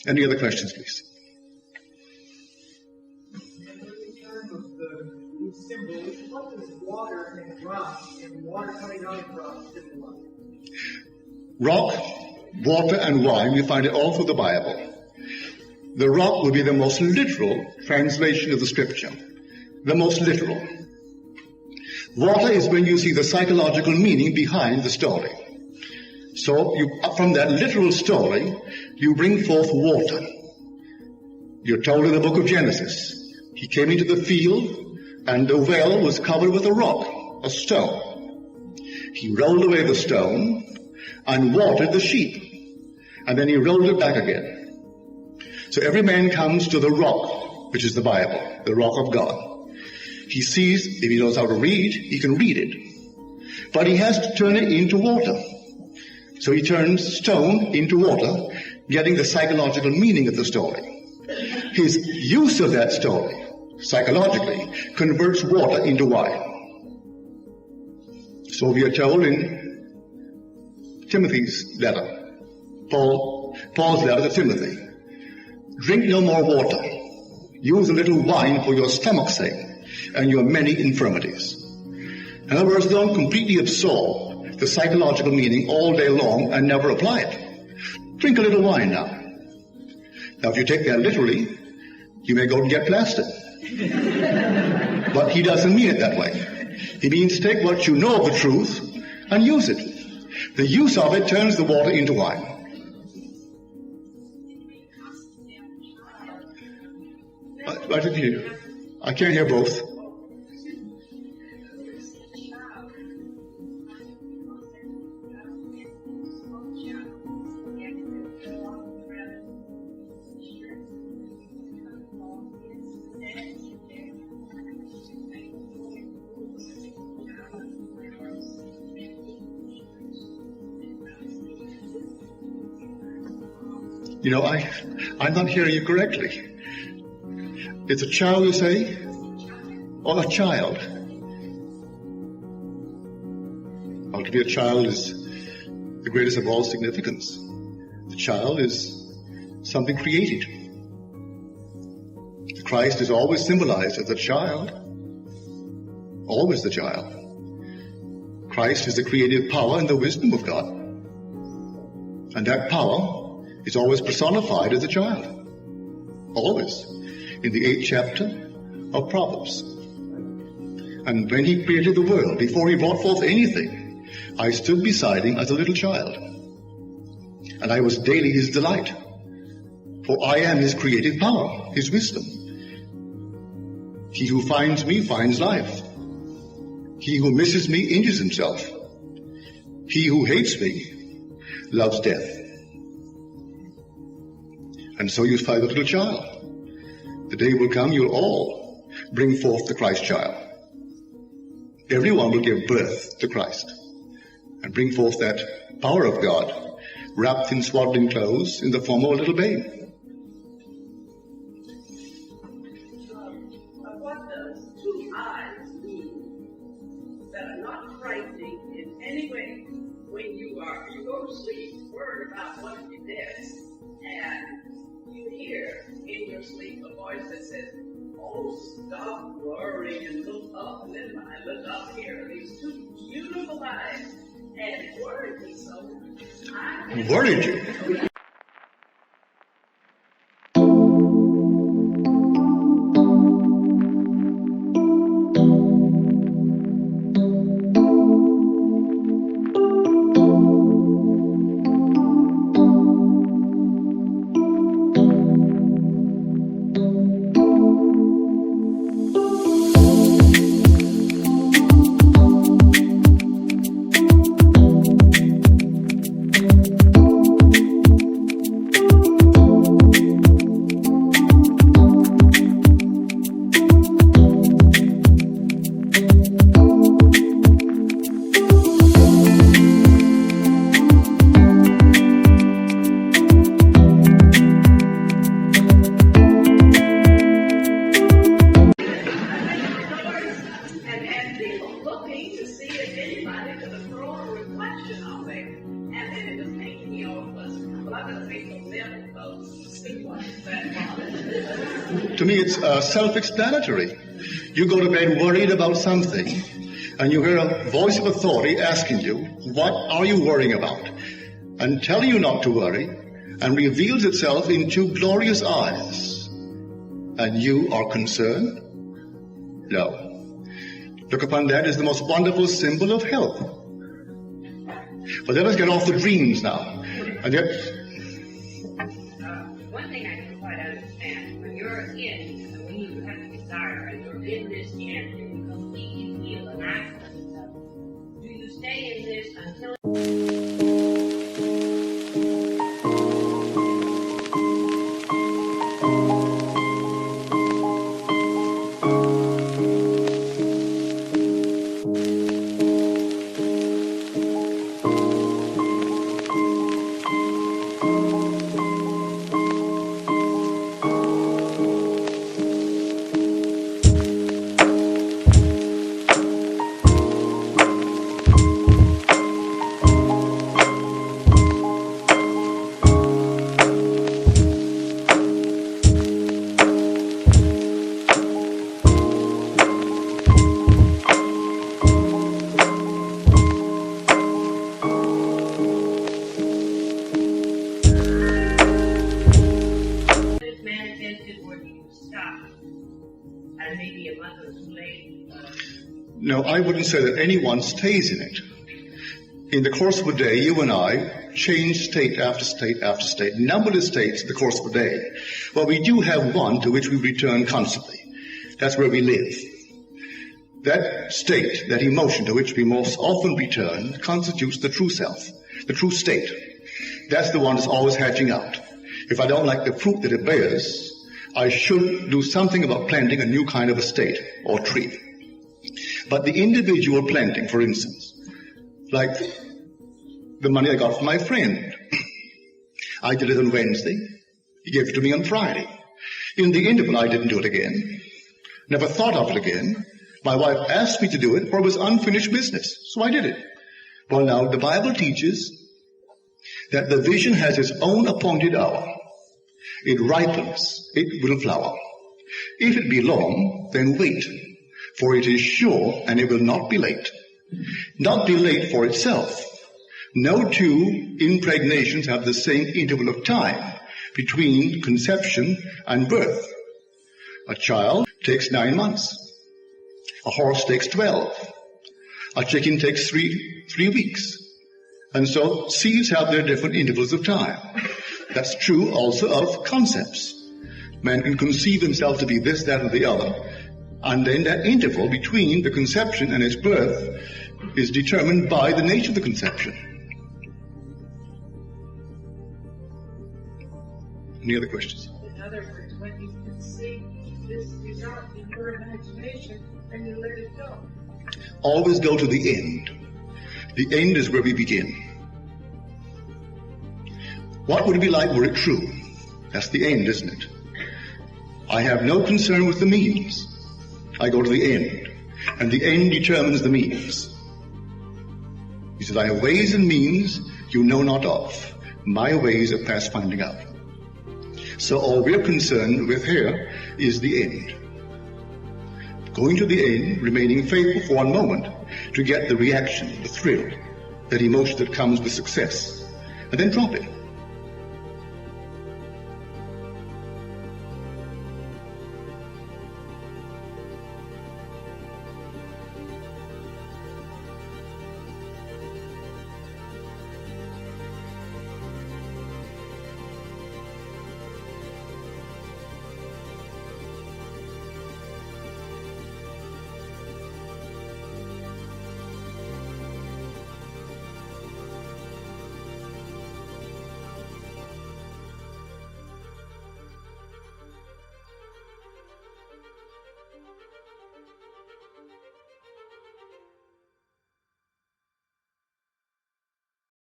Any other questions, please? Symbols, what does water and rock and water coming out of rock symbolize? Rock, water, and wine, we find it all through the Bible. The rock will be the most literal translation of the scripture. The most literal. Water is when you see the psychological meaning behind the story. So from that literal story, you bring forth water. You're told in the book of Genesis, he came into the field, and the well was covered with a rock, a stone. He rolled away the stone and watered the sheep. And then he rolled it back again. So every man comes to the rock, which is the Bible, the rock of God. He sees, if he knows how to read, he can read it. But he has to turn it into water. So he turns stone into water, getting the psychological meaning of the story. His use of that story, psychologically, converts water into wine. So we are told in Timothy's letter, Paul's letter to Timothy, drink no more water. Use a little wine for your stomach's sake and your many infirmities. In other words, don't completely absorb the psychological meaning all day long and never apply it. Drink a little wine now. Now, if you take that literally, you may go and get plastered. But he doesn't mean it that way. He means take what you know of the truth and use it. The use of it turns the water into wine. I didn't hear you. I can't hear both. You know, I'm not hearing you correctly. It's a child, you say? Or a child? Well, to be a child is the greatest of all significance. The child is something created. Christ is always symbolized as a child. Always the child. Christ is the creative power and the wisdom of God. And that power is always personified as a child. Always. In the 8th chapter of Proverbs. And when he created the world, before he brought forth anything, I stood beside him as a little child. And I was daily his delight. For I am his creative power, his wisdom. He who finds me finds life. He who misses me injures himself. He who hates me loves death. And so you find the little child. The day will come, you'll all bring forth the Christ child. Everyone will give birth to Christ and bring forth that power of God wrapped in swaddling clothes in the form of a little babe. What does two eyes mean that are not frightening in any way when you go to sleep, worried about what you did, and you hear in your sleep a voice that says, "Oh, stop worrying and look up." And then when I look up here, these two beautiful eyes, and it worried me so much. Worried you? And then it just makes me all fussy. Well, I'm going to make no sense. example of what that To me, it's self-explanatory. You go to bed worried about something, and you hear a voice of authority asking you, what are you worrying about? And telling you not to worry, and reveals itself in two glorious eyes. And you are concerned? No. Look upon that as the most wonderful symbol of health. But let us get off the dreams now. And yet, one thing I don't quite understand, when you're in, when you have a desire, and you're in this end, and you completely feel an act, do you stay in this until and maybe a month or two late? no, I wouldn't say that anyone stays in it. In the course of a day, you and I change state after state after state, numberless states in the course of a day. Well, we do have one to which we return constantly. That's where we live. That state, that emotion to which we most often return, constitutes the true self, the true state. That's the one that's always hatching out. If I don't like the fruit that it bears, I should do something about planting a new kind of estate or tree. But the individual planting, for instance, like the money I got from my friend, I did it on Wednesday. He gave it to me on Friday. In the interval, I didn't do it again. Never thought of it again. My wife asked me to do it, for it was unfinished business, so I did it. Well, now, the Bible teaches that the vision has its own appointed hour. It ripens, it will flower. If it be long, then wait, for it is sure and it will not be late. Not be late for itself. No two impregnations have the same interval of time between conception and birth. A child takes 9 months. A horse takes 12. A chicken takes three weeks. And so seeds have their different intervals of time. That's true also of concepts. Man can conceive himself to be this, that, or the other. And then that interval between the conception and its birth is determined by the nature of the conception. Any other questions? In other words, when you conceive this result in your imagination, and you let it go. Always go to the end. The end is where we begin. What would it be like were it true? That's the end, isn't it? I have no concern with the means. I go to the end. And the end determines the means. He said, I have ways and means you know not of. My ways are past finding out. So all we're concerned with here is the end. Going to the end, remaining faithful for one moment to get the reaction, the thrill, that emotion that comes with success. And then drop it.